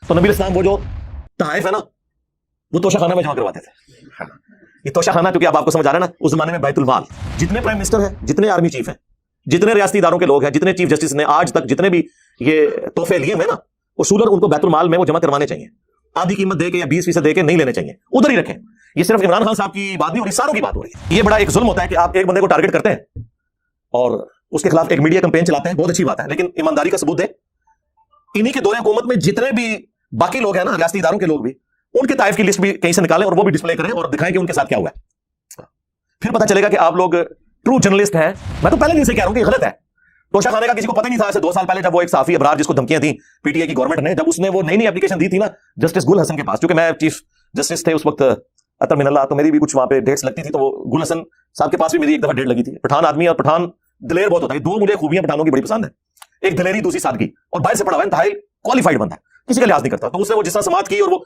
تو نبی اسلام وہ جو تحائف ہے نا وہ توشہ خانہ میں جمع کرواتے تھے. یہ توشہ خانہ کیونکہ آپ کو سمجھ آ رہا ہے نا, اس زمانے میں بیت المال, جتنے پرائم منسٹر ہیں, جتنے آرمی چیف ہیں, جتنے ریاستی اداروں کے لوگ ہیں, جتنے چیف جسٹس نے آج تک جتنے بھی یہ تحفے لیے ہیں نا, اصولاً ان کو بیت المال میں وہ جمع کروانے چاہیے. آدھی قیمت دے کے یا 20% دے کے نہیں لینے چاہیے, ادھر ہی رکھیں. یہ صرف عمران خان صاحب کی بات نہیں ہو رہی, ساروں کی بات ہو رہی ہے. یہ بڑا ایک ظلم ہوتا ہے کہ آپ ایک بندے کو ٹارگٹ کرتے ہیں اور اس کے خلاف ایک میڈیا کمپین چلاتے ہیں, بہت اچھی بات ہے, لیکن ایمانداری کا ثبوت دیں. انہی کے دور حکومت میں جتنے بھی باقی لوگ ہیں نا, ریاستی اداروں کے لوگ بھی, ان کے طائف کی لسٹ بھی کہیں سے نکالیں اور وہ بھی ڈسپلے کریں اور دکھائیں کہ ان کے ساتھ کیا ہوا ہے. پھر پتہ چلے گا کہ آپ لوگ ٹرو جرنلسٹ ہیں. میں تو پہلے دن سے کہہ رہا ہوں کہ یہ غلط ہے. توشہ خانے کا کسی کو پتہ نہیں تھا. ایسے 2 سال پہلے جب وہ ایک صحافی ابرار جس کو دھمکیاں تھیں پی ٹی آئی کی گورنمنٹ نے, جب اس نے وہ نئی اپلیکیشن دی تھی نا جسٹس گل حسن کے پاس, کیونکہ میں چیف جسٹس تھے اس وقت اطہر من اللہ, تو میری بھی کچھ وہاں پہ ڈیٹس لگتی تھی, تو وہ گل حسن صاحب کے پاس بھی میری ایک دفعہ ڈیٹ لگی تھی. پٹھان آدمی اور پٹھان دلیر بہت ہوتا ہے. 2 مجھے خوبیاں پٹھانوں کی بڑی پسند ہے, ایک دلیری, دوسری سادگی, اور باہر سے پڑھا ہوا ہے, انتہائی کوالیفائڈ بندہ ہے, کسی کا لحاظ نہیں کرتا. تو اس نے وہ جس طرح سماعت کی اور وہ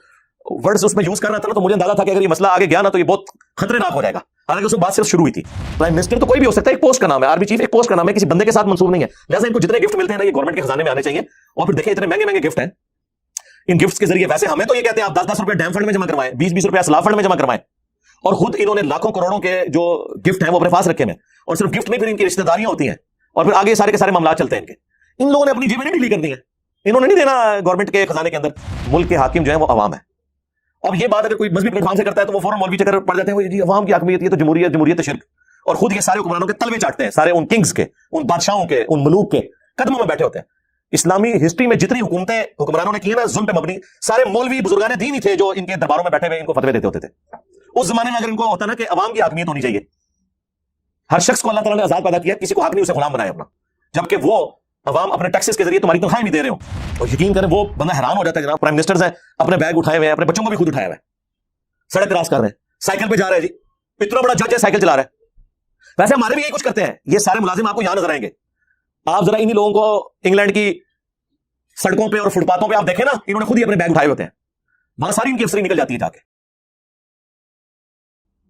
ورڈز اس میں یوز کر رہا تھا نا, تو مجھے اندازہ تھا کہ اگر یہ مسئلہ آگے گیا نا تو یہ بہت خطرناک ہو جائے گا. حالانکہ اس میں بات صرف شروع ہوئی تھی. پرائم منسٹر تو کوئی بھی ہو سکتا ہے, ایک پوسٹ کا نام ہے, آرمی چیف ایک پوسٹ کا نام ہے, کسی بندے کے ساتھ منسوب نہیں ہے. لہٰذا ان کو جتنے گفٹ ملتے ہیں نا یہ گورنمنٹ کے خزانے میں آنے چاہیے. اور پھر دیکھیں اتنے مہنگے مہنگے گفٹ ہیں, ان گفٹس کے ذریعے ویسے ہمیں تو یہ کہتے ہیں آپ 10-10 روپے ڈیم فنڈ میں جمع کروائیں, 20-20 روپے اسلاف فنڈ میں جمع کروائیں, اور خود انہوں نے لاکھوں کروڑوں کے جو گفٹ ہیں وہ اپنے پاس رکھے ہیں. اور صرف گفٹ نہیں, پھر ان کی رشتہ داریاں ہوتی ہیں, اور پھر آگے سارے کے سارے معاملات چلتے ہیں ان کے. ان لوگوں نے اپنی جیبیں نہیں ڈھیلی کر دی ہیں, انہوں نے نہیں دینا گورنمنٹ کے خزانے کے اندر. ملک کے حاکم جو ہیں وہ عوام ہے. اور یہ بات اگر کوئی مذہبی پلیٹ فارم سے کرتا ہے تو وہ فوراً مولوی چکر پڑ جاتے ہیں, جی عوام کی حاکمیت, یہ تو جمہوریت شرک, اور خود یہ سارے حکمرانوں کے تلوے چاٹتے ہیں, سارے ان کنگز کے, ان بادشاہوں کے, ان ملوک کے قدموں میں بیٹھے ہوتے ہیں. اسلامی ہسٹری میں جتنی حکومتیں حکمرانوں نے کی ہیں نا ظلم پہ مبنی, سارے مولوی بزرگان دین ہی تھے جو ان کے درباروں میں بیٹھے ہوئے ان کو فتوے دیتے ہوتے تھے. اس زمانے میں اگر ان کو ہوتا نا کہ عوام کی حاکمیت ہونی چاہیے, ہر شخص کو اللہ تعالیٰ نے آزاد پیدا کیا, کسی کو حق نہیں اسے غلام بنایا اپنا, جبکہ وہ عوام اپنے ٹیکسز کے ذریعے تمہاری تنخواہیں بھی دے رہے ہوں. اور یقین کریں وہ بندہ حیران ہو جاتا ہے. جناب پرائم منسٹرز ہیں, اپنے بیگ اٹھائے ہوئے ہیں, اپنے بچوں کو بھی خود اٹھایا ہوا ہے, سڑک کراس کر رہے ہیں, سائیکل پہ جا رہے ہیں, جی اتنا بڑا جج ہے سائیکل چلا رہا ہے. ویسے ہمارے بھی یہی کچھ کرتے ہیں. یہ سارے ملازم آپ کو یہاں نظر آئیں گے. آپ ذرا انہی لوگوں کو انگلینڈ کی سڑکوں پہ اور فٹ پاتھوں پہ آپ دیکھیں نا, انہوں نے خود ہی اپنے بیگ اٹھائے ہوتے ہیں, وہاں ساری ان کی افسری نکل جاتی ہے جا کے.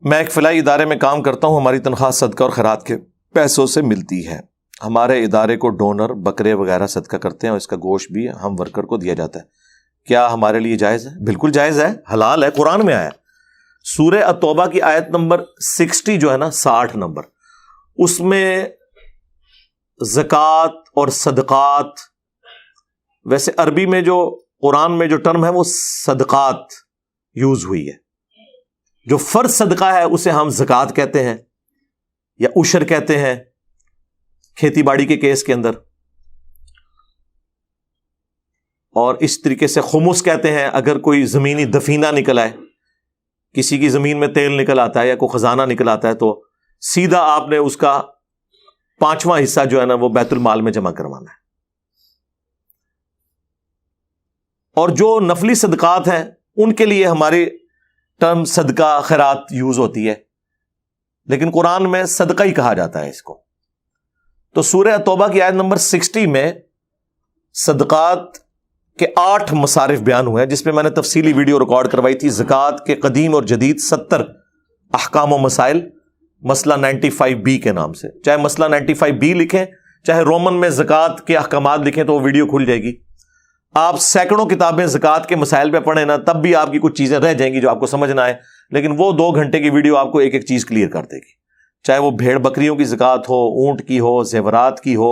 میں ایک فلاحی ادارے میں کام کرتا ہوں. ہماری تنخواہ صدقہ اور خیرات کے پیسوں سے ملتی ہے. ہمارے ادارے کو ڈونر بکرے وغیرہ صدقہ کرتے ہیں, اور اس کا گوشت بھی ہم ورکر کو دیا جاتا ہے. کیا ہمارے لیے جائز ہے؟ بالکل جائز ہے, حلال ہے, قرآن میں آیا. سورہ التوبہ کی آیت نمبر 60 جو ہے نا, 60 نمبر, اس میں زکوٰۃ اور صدقات, ویسے عربی میں جو قرآن میں جو ٹرم ہے وہ صدقات یوز ہوئی ہے. جو فرض صدقہ ہے اسے ہم زکوٰۃ کہتے ہیں یا عشر کہتے ہیں کھیتی باڑی کے کیس کے اندر, اور اس طریقے سے خمس کہتے ہیں اگر کوئی زمینی دفینہ نکل آئے, کسی کی زمین میں تیل نکل آتا ہے یا کوئی خزانہ نکل آتا ہے, تو سیدھا آپ نے اس کا 5واں حصہ جو ہے نا وہ بیت المال میں جمع کروانا ہے. اور جو نفلی صدقات ہیں ان کے لیے ہماری ٹرم صدقہ خیرات یوز ہوتی ہے, لیکن قرآن میں صدقہ ہی کہا جاتا ہے اس کو. تو سورہ توبہ کی آیت نمبر 60 میں صدقات کے 8 مصارف بیان ہوئے ہیں, جس میں میں نے تفصیلی ویڈیو ریکارڈ کروائی تھی. زکوٰۃ کے قدیم اور جدید 70 احکام و مسائل, مسئلہ 95B کے نام سے. چاہے مسئلہ 95B لکھیں, چاہے رومن میں زکوٰۃ کے احکامات لکھیں, تو وہ ویڈیو کھل جائے گی. آپ سینکڑوں کتابیں زکوٰۃ کے مسائل پہ پڑھیں نا, تب بھی آپ کی کچھ چیزیں رہ جائیں گی جو آپ کو سمجھ نہ آئے, لیکن وہ 2 گھنٹے کی ویڈیو آپ کو ایک ایک چیز کلیئر کر دے گی. چاہے وہ بھیڑ بکریوں کی زکوٰۃ ہو, اونٹ کی ہو, زیورات کی ہو,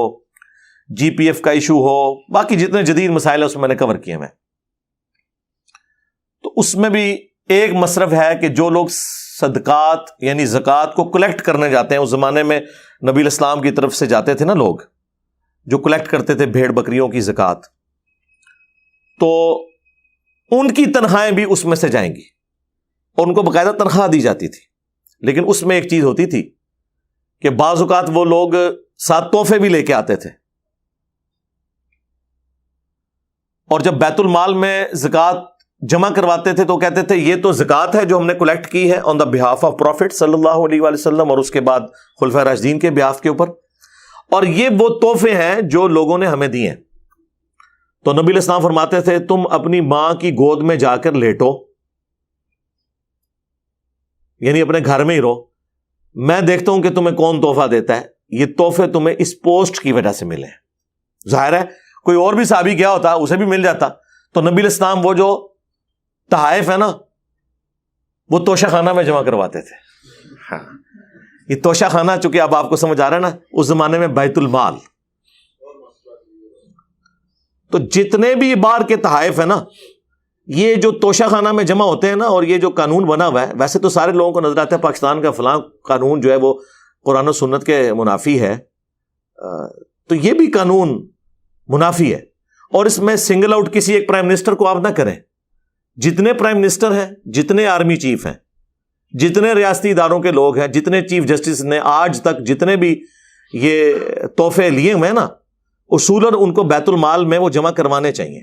جی پی ایف کا ایشو ہو, باقی جتنے جدید مسائل ہیں اس میں میں نے کور کیے ہیں. تو اس میں بھی ایک مصرف ہے کہ جو لوگ صدقات یعنی زکوٰۃ کو کلیکٹ کرنے جاتے ہیں, اس زمانے میں نبی الاسلام کی طرف سے جاتے تھے نا لوگ جو کلیکٹ کرتے تھے بھیڑ بکریوں کی زکوٰۃ, تو ان کی تنخواہیں بھی اس میں سے جائیں گی, اور ان کو باقاعدہ تنخواہ دی جاتی تھی. لیکن اس میں ایک چیز ہوتی تھی کہ بعض اوقات وہ لوگ ساتھ تحفے بھی لے کے آتے تھے, اور جب بیت المال میں زکوٰۃ جمع کرواتے تھے تو کہتے تھے یہ تو زکوٰۃ ہے جو ہم نے کلیکٹ کی ہے آن دا بہاف آف پروفٹ صلی اللہ علیہ وآلہ وسلم, اور اس کے بعد خلفائے راشدین کے بہاف کے اوپر, اور یہ وہ تحفے ہیں جو لوگوں نے ہمیں دیے ہیں. تو نبی علیہ السلام فرماتے تھے تم اپنی ماں کی گود میں جا کر لیٹو, یعنی اپنے گھر میں ہی رہو, میں دیکھتا ہوں کہ تمہیں کون تحفہ دیتا ہے. یہ تحفے تمہیں اس پوسٹ کی وجہ سے ملے ہیں. ظاہر ہے کوئی اور بھی صحابی کیا ہوتا اسے بھی مل جاتا, تو نبی علیہ السلام وہ جو تحائف ہے نا وہ توشہ خانہ میں جمع کرواتے تھے. ہاں یہ توشہ خانہ چونکہ اب آپ کو سمجھ آ رہا ہے نا, اس زمانے میں بیت المال, تو جتنے بھی بار کے تحائف ہیں نا یہ جو توشہ خانہ میں جمع ہوتے ہیں نا, اور یہ جو قانون بنا ہوا ہے, ویسے تو سارے لوگوں کو نظر آتا ہے پاکستان کا فلاں قانون جو ہے وہ قرآن و سنت کے منافی ہے, تو یہ بھی قانون منافی ہے. اور اس میں سنگل آؤٹ کسی ایک پرائم منسٹر کو آپ نہ کریں. جتنے پرائم منسٹر ہیں, جتنے آرمی چیف ہیں, جتنے ریاستی اداروں کے لوگ ہیں, جتنے چیف جسٹس نے آج تک جتنے بھی یہ تحفے لیے ہوئے ہیں نا, اصولاً ان کو بیت المال میں وہ جمع کروانے چاہیے.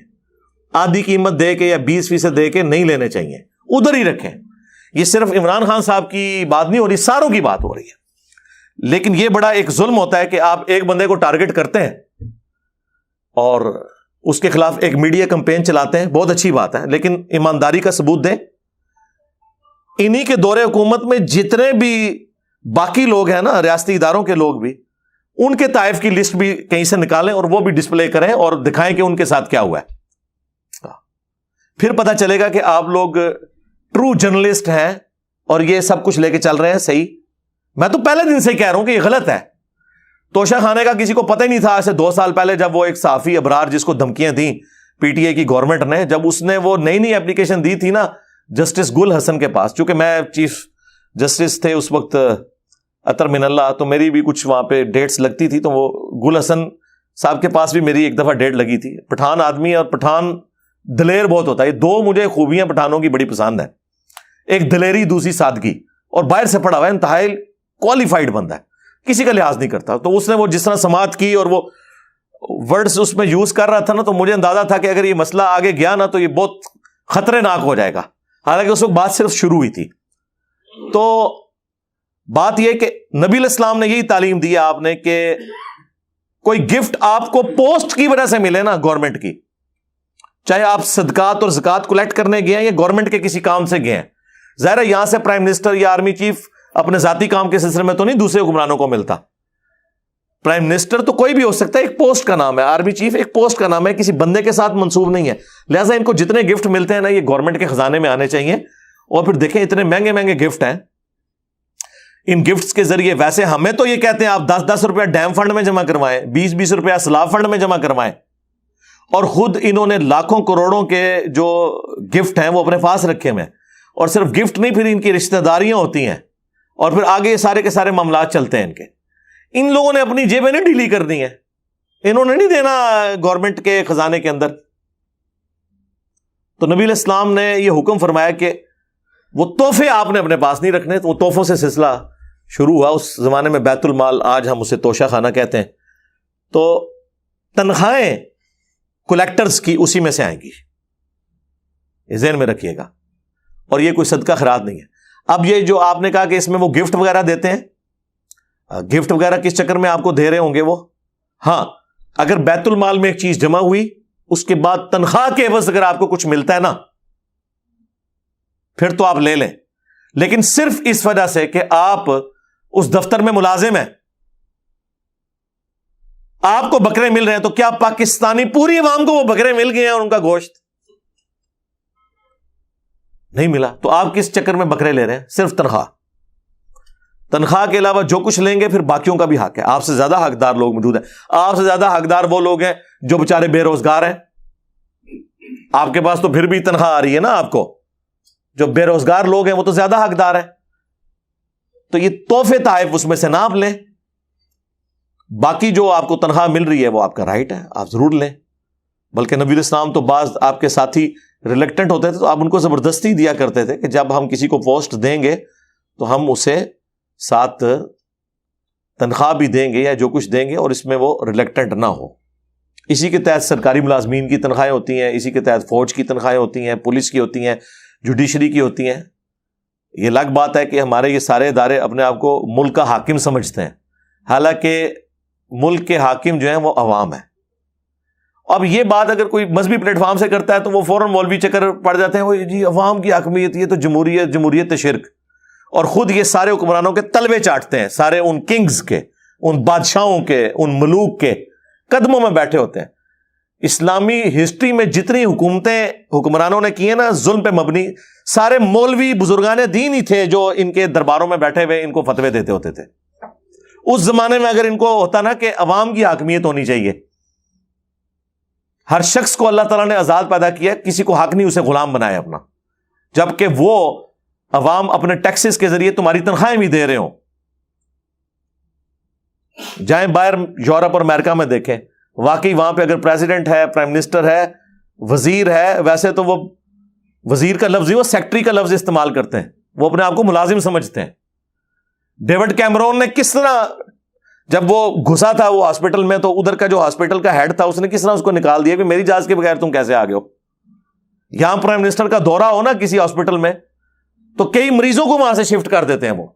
آدھی قیمت دے کے یا 20% دے کے نہیں لینے چاہیے, ادھر ہی رکھیں. یہ صرف عمران خان صاحب کی بات نہیں ہو رہی, ساروں کی بات ہو رہی ہے. لیکن یہ بڑا ایک ظلم ہوتا ہے کہ آپ ایک بندے کو ٹارگٹ کرتے ہیں اور اس کے خلاف ایک میڈیا کمپین چلاتے ہیں, بہت اچھی بات ہے, لیکن ایمانداری کا ثبوت دیں. انہی کے دور حکومت میں جتنے بھی باقی لوگ ہیں نا, ریاستی اداروں کے لوگ بھی, ان کے طائف کی لسٹ بھی کہیں سے نکالیں اور وہ بھی ڈسپلے کریں اور دکھائیں کہ ان کے ساتھ کیا ہوا ہے. پھر پتہ چلے گا کہ آپ لوگ ٹرو جرنلسٹ ہیں اور یہ سب کچھ لے کے چل رہے ہیں. صحیح, میں تو پہلے دن سے کہہ رہا ہوں کہ یہ غلط ہے. توشہ خانے کا کسی کو پتہ ہی نہیں تھا. ایسے 2 سال پہلے جب وہ ایک صحافی ابرار جس کو دھمکیاں دیں پی ٹی اے کی گورنمنٹ نے, جب اس نے وہ نئی اپلیکیشن دی تھی نا جسٹس گل حسن کے پاس, چونکہ میں چیف جسٹس تھے اس وقت اطہر من اللہ, تو میری بھی کچھ وہاں پہ ڈیٹس لگتی تھی, تو وہ گل حسن صاحب کے پاس بھی میری ایک دفعہ ڈیٹ لگی تھی. پٹھان آدمی اور پٹھان دلیر بہت ہوتا ہے. یہ 2 مجھے خوبیاں پٹھانوں کی بڑی پسند ہیں, ایک دلیری, دوسری سادگی, اور باہر سے پڑھا ہوا ہے, انتہائی کوالیفائڈ بندہ ہے, کسی کا لحاظ نہیں کرتا. تو اس نے وہ جس طرح سماعت کی اور وہ ورڈز اس میں یوز کر رہا تھا نا, تو مجھے اندازہ تھا کہ اگر یہ مسئلہ آگے گیا نا تو یہ بہت خطرناک ہو جائے گا. حالانکہ اس وقت بات صرف شروع ہوئی تھی. تو بات یہ کہ نبی علیہ السلام نے یہی تعلیم دی آپ نے کہ کوئی گفٹ آپ کو پوسٹ کی وجہ سے ملے نا گورنمنٹ کی, چاہے آپ صدقات اور زکات کلیکٹ کرنے گئے ہیں یا گورنمنٹ کے کسی کام سے گئے ہیں. ظاہر ہے یہاں سے پرائم منسٹر یا آرمی چیف اپنے ذاتی کام کے سلسلے میں تو نہیں دوسرے حکمرانوں کو ملتا. پرائم منسٹر تو کوئی بھی ہو سکتا ہے, ایک پوسٹ کا نام ہے. آرمی چیف ایک پوسٹ کا نام ہے, کسی بندے کے ساتھ منسوب نہیں ہے. لہٰذا ان کو جتنے گفٹ ملتے ہیں نا یہ گورنمنٹ کے خزانے میں آنے چاہیے. اور پھر دیکھیں اتنے مہنگے مہنگے گفٹ ہیں, ان گفٹس کے ذریعے ویسے ہمیں تو یہ کہتے ہیں آپ 10-10 روپیہ ڈیم فنڈ میں جمع کروائیں, 20-20 روپیہ سلاف فنڈ میں جمع کروائیں, اور خود انہوں نے لاکھوں کروڑوں کے جو گفٹ ہیں وہ اپنے پاس رکھے ہوئے ہیں. اور صرف گفٹ نہیں, پھر ان کی رشتہ داریاں ہوتی ہیں, اور پھر آگے سارے کے سارے معاملات چلتے ہیں ان کے. ان لوگوں نے اپنی جیبیں نہیں ڈھیلی کر دی ہیں, انہوں نے نہیں دینا گورنمنٹ کے خزانے کے اندر. تو نبی علیہ السلام نے یہ حکم فرمایا کہ وہ تحفے آپ نے اپنے پاس نہیں رکھنے. تو وہ تحفوں سے سلسلہ شروع ہوا. اس زمانے میں بیت المال, آج ہم اسے توشہ خانہ کہتے ہیں. تو تنخواہیں کلیکٹرز کی اسی میں سے آئیں گی, یہ ذہن میں رکھیے گا. اور یہ کوئی صدقہ خیرات نہیں ہے. اب یہ جو آپ نے کہا کہ اس میں وہ گفٹ وغیرہ دیتے ہیں, گفٹ وغیرہ کس چکر میں آپ کو دے رہے ہوں گے وہ, ہاں اگر بیت المال میں ایک چیز جمع ہوئی اس کے بعد تنخواہ کے عوض اگر آپ کو کچھ ملتا ہے نا پھر تو آپ لے لیں. لیکن صرف اس وجہ سے کہ آپ اس دفتر میں ملازم ہیں, آپ کو بکرے مل رہے ہیں, تو کیا پاکستانی پوری عوام کو وہ بکرے مل گئے ہیں اور ان کا گوشت نہیں ملا؟ تو آپ کس چکر میں بکرے لے رہے ہیں؟ صرف تنخواہ. تنخواہ کے علاوہ جو کچھ لیں گے پھر باقیوں کا بھی حق ہے. آپ سے زیادہ حقدار لوگ موجود ہیں. آپ سے زیادہ حقدار وہ لوگ ہیں جو بیچارے بے روزگار ہیں. آپ کے پاس تو پھر بھی تنخواہ آ رہی ہے نا آپ کو. جو بے روزگار لوگ ہیں وہ تو زیادہ حقدار ہیں. تو یہ تحفے تحائف اس میں سے نہ آپ لیں. باقی جو آپ کو تنخواہ مل رہی ہے وہ آپ کا رائٹ ہے, آپ ضرور لیں. بلکہ نبی علیہ السلام تو بعض آپ کے ساتھی ریلیکٹنٹ ہوتے تھے تو آپ ان کو زبردستی دیا کرتے تھے کہ جب ہم کسی کو پوسٹ دیں گے تو ہم اسے ساتھ تنخواہ بھی دیں گے یا جو کچھ دیں گے, اور اس میں وہ ریلیکٹنٹ نہ ہو. اسی کے تحت سرکاری ملازمین کی تنخواہیں ہوتی ہیں, اسی کے تحت فوج کی تنخواہیں ہوتی ہیں, پولیس کی ہوتی ہیں, جوڈیشری کی ہوتی ہیں. یہ الگ بات ہے کہ ہمارے یہ سارے ادارے اپنے آپ کو ملک کا حاکم سمجھتے ہیں, حالانکہ ملک کے حاکم جو ہیں وہ عوام ہیں. اب یہ بات اگر کوئی مذہبی پلیٹ فارم سے کرتا ہے تو وہ فوراً مولوی چکر پڑ جاتے ہیں, وہ جی عوام کی حاکمیت, یہ تو جمہوریت شرک. اور خود یہ سارے حکمرانوں کے تلوے چاٹتے ہیں, سارے ان کنگز کے, ان بادشاہوں کے, ان ملوک کے قدموں میں بیٹھے ہوتے ہیں. اسلامی ہسٹری میں جتنی حکومتیں حکمرانوں نے کی ہیں نا ظلم پہ مبنی، سارے مولوی بزرگان دین ہی تھے جو ان کے درباروں میں بیٹھے ہوئے ان کو فتوے دیتے ہوتے تھے۔ اس زمانے میں اگر ان کو ہوتا نا کہ عوام کی حاکمیت ہونی چاہیے، ہر شخص کو اللہ تعالیٰ نے آزاد پیدا کیا، کسی کو حق نہیں اسے غلام بنایا اپنا، جبکہ وہ عوام اپنے ٹیکسز کے ذریعے تمہاری تنخواہیں بھی دے رہے ہوں۔ جائیں باہر یورپ اور امریکہ میں دیکھیں، واقعی وہاں پہ اگر پریزیڈنٹ ہے، پرائم منسٹر ہے، وزیر ہے، ویسے تو وہ وزیر کا لفظ ہی وہ سیکٹری کا لفظ استعمال کرتے ہیں، وہ اپنے آپ کو ملازم سمجھتے ہیں۔ ڈیوڈ کیمرون نے کس طرح، جب وہ گھسا تھا وہ ہاسپٹل میں، تو ادھر کا جو ہاسپٹل کا ہیڈ تھا اس نے کس طرح اس کو نکال دیا کہ میری اجازت کے بغیر تم کیسے آ گئے ہو۔ یہاں پرائم منسٹر کا دورہ ہو نا کسی ہاسپٹل میں تو کئی مریضوں کو وہاں سے شفٹ کر دیتے ہیں وہ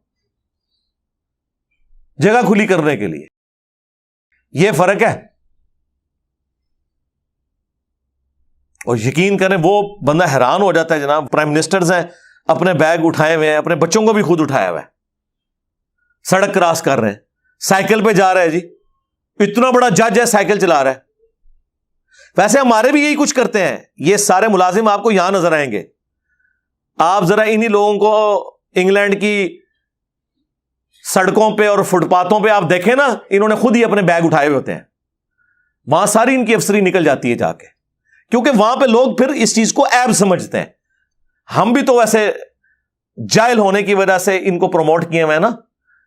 جگہ کھلی کرنے کے لیے۔ یہ فرق ہے۔ اور یقین کریں وہ بندہ حیران ہو جاتا ہے جناب، پرائم منسٹرز ہیں، اپنے بیگ اٹھائے ہوئے ہیں، اپنے بچوں کو بھی خود اٹھایا ہوا ہے، سڑک کراس کر رہے ہیں، سائیکل پہ جا رہا ہے جی، اتنا بڑا جج ہے سائیکل چلا رہا ہے۔ ویسے ہمارے بھی یہی کچھ کرتے ہیں، یہ سارے ملازم آپ کو یہاں نظر آئیں گے۔ آپ ذرا انہی لوگوں کو انگلینڈ کی سڑکوں پہ اور فٹ پاتھوں پہ آپ دیکھیں نا، انہوں نے خود ہی اپنے بیگ اٹھائے ہوئے ہوتے ہیں، وہاں ساری ان کی افسری نکل جاتی ہے جا کے، کیونکہ وہاں پہ لوگ پھر اس چیز کو عیب سمجھتے ہیں۔ ہم بھی تو ویسے جاہل ہونے کی وجہ سے ان کو پروموٹ کیے ہوئے ہیں نا۔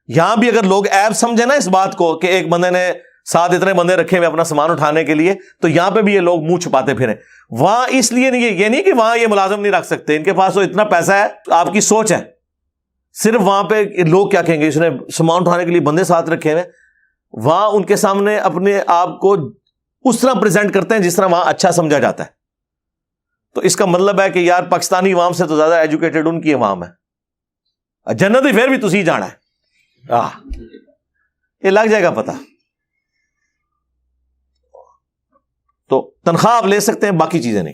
یہاں بھی اگر لوگ عیب سمجھے نا اس بات کو کہ ایک بندے نے ساتھ اتنے بندے رکھے ہوئے اپنا سامان اٹھانے کے لیے، تو یہاں پہ بھی یہ لوگ منہ چھپاتے پھریں۔ وہاں اس لیے نہیں، یہ نہیں کہ وہاں یہ ملازم نہیں رکھ سکتے، ان کے پاس تو اتنا پیسہ ہے، آپ کی سوچ ہے۔ صرف وہاں پہ لوگ کیا کہیں گے، اس نے سامان اٹھانے کے لیے بندے ساتھ رکھے ہوئے، وہاں ان کے سامنے اپنے آپ کو اس طرح پریزنٹ کرتے ہیں جس طرح وہاں اچھا سمجھا جاتا ہے۔ تو اس کا مطلب ہے کہ یار پاکستانی عوام سے تو زیادہ ایجوکیٹڈ ان کی عوام ہے، جنت ہی پھر بھی تسی جانا ہے، یہ لگ جائے گا پتہ۔ تو تنخواہ آپ لے سکتے ہیں، باقی چیزیں نہیں۔